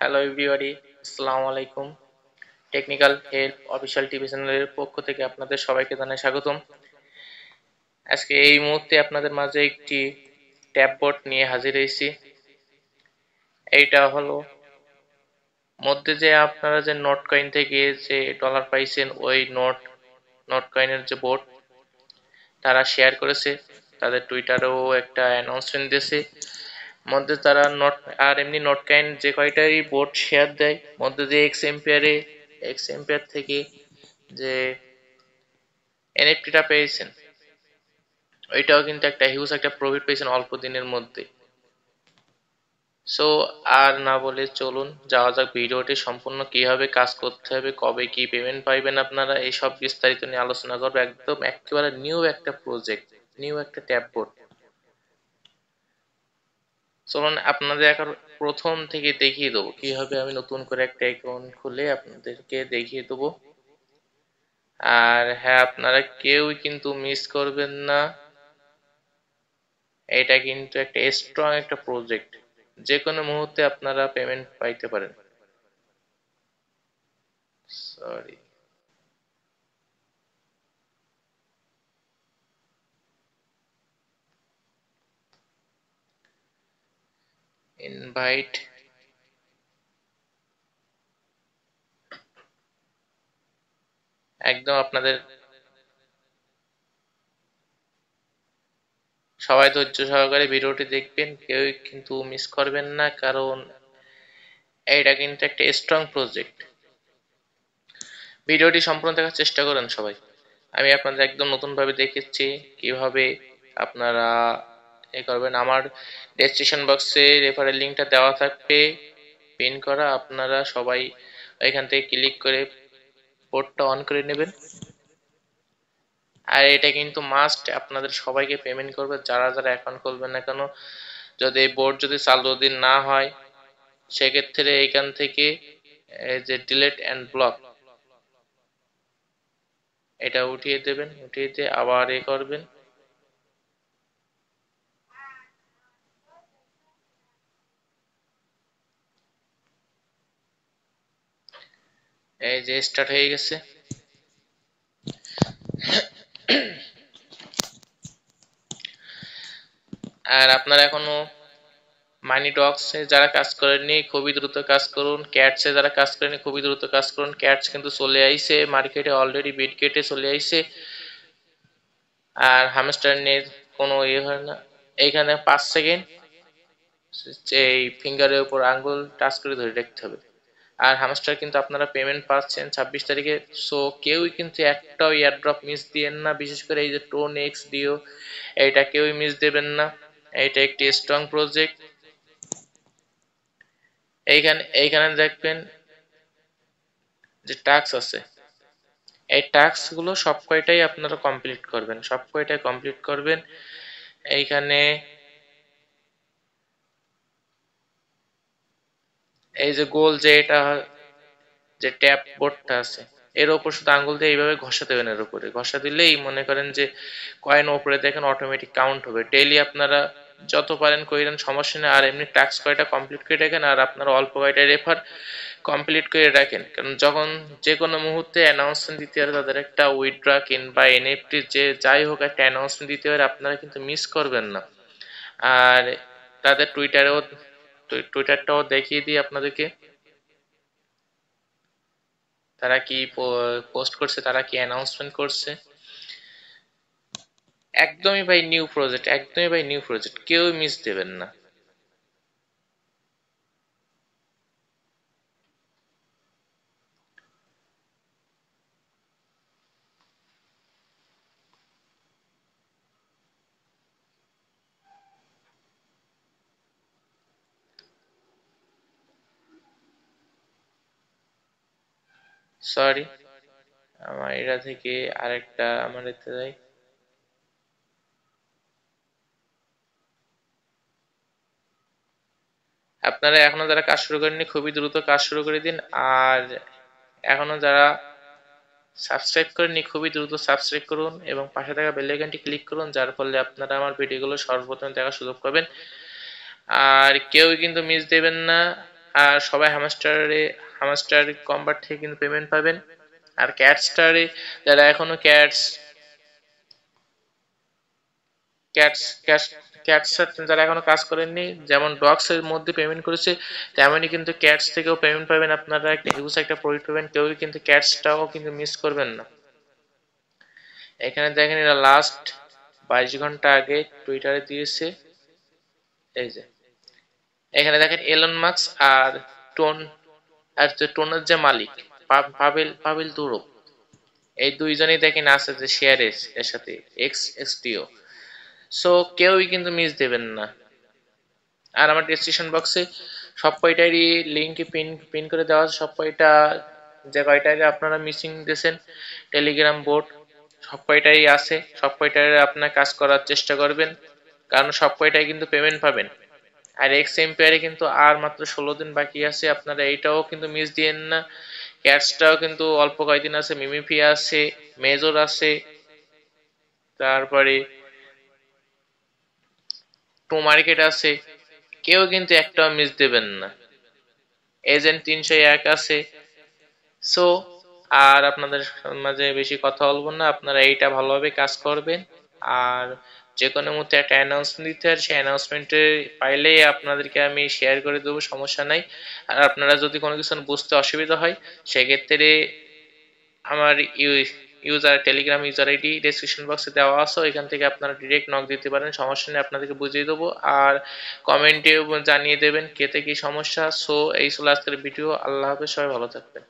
Hello everybody, আসসালামু আলাইকুম। Technical help official TV চ্যানেলের পক্ষ থেকে আপনাদের সবাইকে জানাই স্বাগতম। আজকে এই মুহূর্তে আপনাদের মাঝে একটি ট্যাববোর্ড নিয়ে হাজির হয়েছি। এইটা হলো মধ্যে যে আপনারা যে নোট কয়েন থেকে যে ডলার পাইছেন, ওই নোট কয়েনের যে বোর্ড তারা শেয়ার করেছে, তাদের টুইটারেও একটা অ্যানাউন্সমেন্ট দিয়েছে। মধ্যে তারা নোট আর এমনি নোট কয়েন যে কয়টাই বোর্ড শেয়ার দেয়, মধ্যে যে এক্স এম্পিয়ার থেকে যে এনএফটিটা পেয়েছেন, ওইটাও কিন্তু একটা হিউজ একটা প্রফিট পেয়েছেন অল্প দিনের মধ্যে। সো আর না বলে চলুন যাওয়া যাক ভিডিওটি সম্পূর্ণ কিভাবে কাজ করতে হবে, কবে কি পেমেন্ট পাইবেন আপনারা, এই সব বিস্তারিত নিয়ে আলোচনা করবো। একদম একেবারে নিউ একটা প্রজেক্ট, নিউ একটা ট্যাববোর্ড। চলুন আপনাদের এখন প্রথম থেকে দেখিয়ে দেবো কিভাবে আমি নতুন করে একটা অ্যাকাউন্ট খুলে আপনাদেরকে দেখিয়ে দেবো। আর হ্যাঁ, আপনারা কেউই কিন্তু মিস করবেন না, এটা কিন্তু একটা স্ট্রং একটা প্রজেক্ট, যে কোনো মুহূর্তে আপনারা পেমেন্ট পাইতে পারেন। সরি, ইনভাইট, একদম আপনাদের সবাই ধৈর্য সহকারে ভিডিওটি দেখবেন, কেউই কিন্তু মিস করবেন না, কারণ এইটা কিন্তু একটা স্ট্রং প্রজেক্ট। ভিডিওটি সম্পূর্ণ দেখার চেষ্টা করেন সবাই। আমি আপনাদের একদম নতুনভাবে দেখাচ্ছি কিভাবে আপনারা এ করবেন। আমার ডেসক্রিপশন বক্সে রেফারেল লিঙ্কটা দেওয়া থাকবে পিন করা, আপনারা সবাই এখান থেকে ক্লিক করে বোর্ডটা অন করে নেবেন। আর এটা কিন্তু মাস্ট আপনাদের সবাইকে পেমেন্ট করবে, যারা যারা অ্যাকাউন্ট খুলবেন না কেন। যদি বোর্ড যদি চালু যদি না হয়, সেক্ষেত্রে এখান থেকে এই যে ডিলিট অ্যান্ড ব্লক, এটা উঠিয়ে দেবেন, উঠিয়ে দিয়ে আবার এ করবেন। এই যে স্টার্ট হয়ে গেছে। আর আপনারা এখনো মানি ডগসে যারা কাজ করেননি খুবই দ্রুত কাজ করুন, ক্যাটসে যারা কাজ করেনি খুবই দ্রুত কাজ করুন। ক্যাটস কিন্তু চলে আইছে মার্কেটে, অলরেডি বিট কেটে চলে আইছে। আর হামস্টার নিয়ে কোনো ইয়ে হয় না। এইখানে 5 সেকেন্ড এই ফিঙ্গারের উপর আঙ্গুল টাচ করে ধরে রাখতে হবে। আর হামস্টার কিন্তু আপনারা পেমেন্ট পাচ্ছেন 26 তারিখে। সো কেউই কিন্তু একটাও এয়ারড্রপ মিস দিয়েন না, বিশেষ করে এই যে টোন এক্স ডিও, এইটা কেউই মিস দেবেন না। এইটা একটি স্ট্রং প্রজেক্ট। এইখানে দেখবেন যে টাস্ক আছে, এই টাস্ক গুলো সব কয়টাই আপনারা কমপ্লিট করবেন, সব কয়টাই কমপ্লিট করবেন। এইখানে এই যে গোল যে এটা যে ট্যাপ বোর্ডটা আছে, এর উপর শুধু আঙ্গুল দিয়ে এইভাবে ঘষা দেবেন, এর উপরে ঘষা দিলেই মনে করেন যে কয়েন উপরে দেখেন অটোমেটিক কাউন্ট হবে। ডেইলি আপনারা যত পারেন কইরেন, সমস্যা নেই। আর এমনি টাস্ক কয়টা কমপ্লিট করে রাখেন, আর আপনারা অল্প কয়টা রেফার কমপ্লিট করে রাখেন, কারণ যখন যে কোনো মুহূর্তে অ্যানাউন্সমেন্ট দিতে হয়, তাদের একটা উইথড্র কিংবা এনএফটি যে যাই হোক একটা অ্যানাউন্সমেন্ট দিতে হয়, আপনারা কিন্তু মিস করবেন না। আর তাদের টুইটারটাও দেখিয়ে দিই আপনাদেরকে, তারা কি পোস্ট করছে, তারা কি অ্যানাউন্সমেন্ট করছে। একদমই ভাই নিউ প্রজেক্ট, একদমই ভাই নিউ প্রজেক্ট, কেউ মিস দেবেন না। সরি, আমার এটা থেকে আরেকটা আমার এতে যাই। আপনারা এখনো যারা কাজ শুরু করেননি খুবই দ্রুত কাজ শুরু করে দিন। আর এখনো যারা সাবস্ক্রাইব করেননি খুবই দ্রুত সাবস্ক্রাইব করুন এবং পাশে থাকা বেল আইকনটি ক্লিক করুন, যার ফলে আপনারা আমার ভিডিওগুলো সর্বপ্রথম দেখার সুযোগ পাবেন। আর কেউ কিন্তু মিস দেবেন না। আর সবাই হামাস্টার কম্বার থেকে কিন্তু পেমেন্ট পাবেন। আর ক্যাটস্টারে যারা এখনো ক্যাটস ক্যাটস ক্যাটস যারা এখনো কাজ করেননি, যেমন ডগস এর মধ্যে পেমেন্ট করেছে, তেমনই কিন্তু ক্যাটস থেকেও পেমেন্ট পাবেন। আপনারা একটা হিউজ একটা প্রফিট পাবেন, কেউই কিন্তু ক্যাটসটাও কিন্তু মিস করবেন না। এখানে দেখেন এরা লাস্ট 22 ঘন্টা আগে টুইটারে দিয়েছে, এই যে এখানে দেখেন এলন মাস্ক আর টোন টোনের যে মালিক পাভেল দুরভ, এই দুইজনেই দেখেন আছে যে শেয়ার এর সাথে এক্সটিও। সো কেউই কিন্তু মিস দেবেন না। আর আমার ডেসক্রিপশন বক্সে সব কয়টারই লিঙ্ক পিন করে দেওয়া আছে। সব কয়টা যে কয়টারই আপনারা মিসিং দিয়েছেন টেলিগ্রাম বোর্ড, সব কয়টাই আছে। সব কয়টার আপনার কাজ করার চেষ্টা করবেন, কারণ সব কয়টাই কিন্তু পেমেন্ট পাবেন। আর এক্স এম্পিয়ারে কিন্তু আর মাত্র 16 দিন বাকি আছে, আপনারা এইটাও কিন্তু মিস দিয়েন না। ক্যাটসটাও কিন্তু অল্প কয়েকদিন আছে, মিমিফি আছে, মেজর আছে, তারপরে টু মার্কেট আছে, কেউ কিন্তু একটাও মিস দেবেন না। এজেন্ট 301 আছে। সো আর আপনাদের মাঝে বেশি কথা বলবো না, আপনারা এইটা ভালোভাবে কাজ করবেন। আর যে কোনো মুহূর্তে একটা অ্যানাউন্সমেন্ট দিতে হয়, সেই অ্যানাউন্সমেন্টে পাইলেই আপনাদেরকে আমি শেয়ার করে দেবো, সমস্যা নাই। আর আপনারা যদি কোনো কিছু বুঝতে অসুবিধা হয়, সেক্ষেত্রে আমার টেলিগ্রাম ইউজার আইডি ডেসক্রিপশন বক্সে দেওয়া আছে, এখান থেকে আপনারা ডিরেক্ট নক দিতে পারেন, সমস্যা নেই, আপনাদেরকে বুঝিয়ে দেবো। আর কমেন্টে জানিয়ে দেবেন কেতে কি সমস্যা। সো এই ছিল আজকের ভিডিও। আল্লাহ হাফেজ, সবাই ভালো থাকবেন।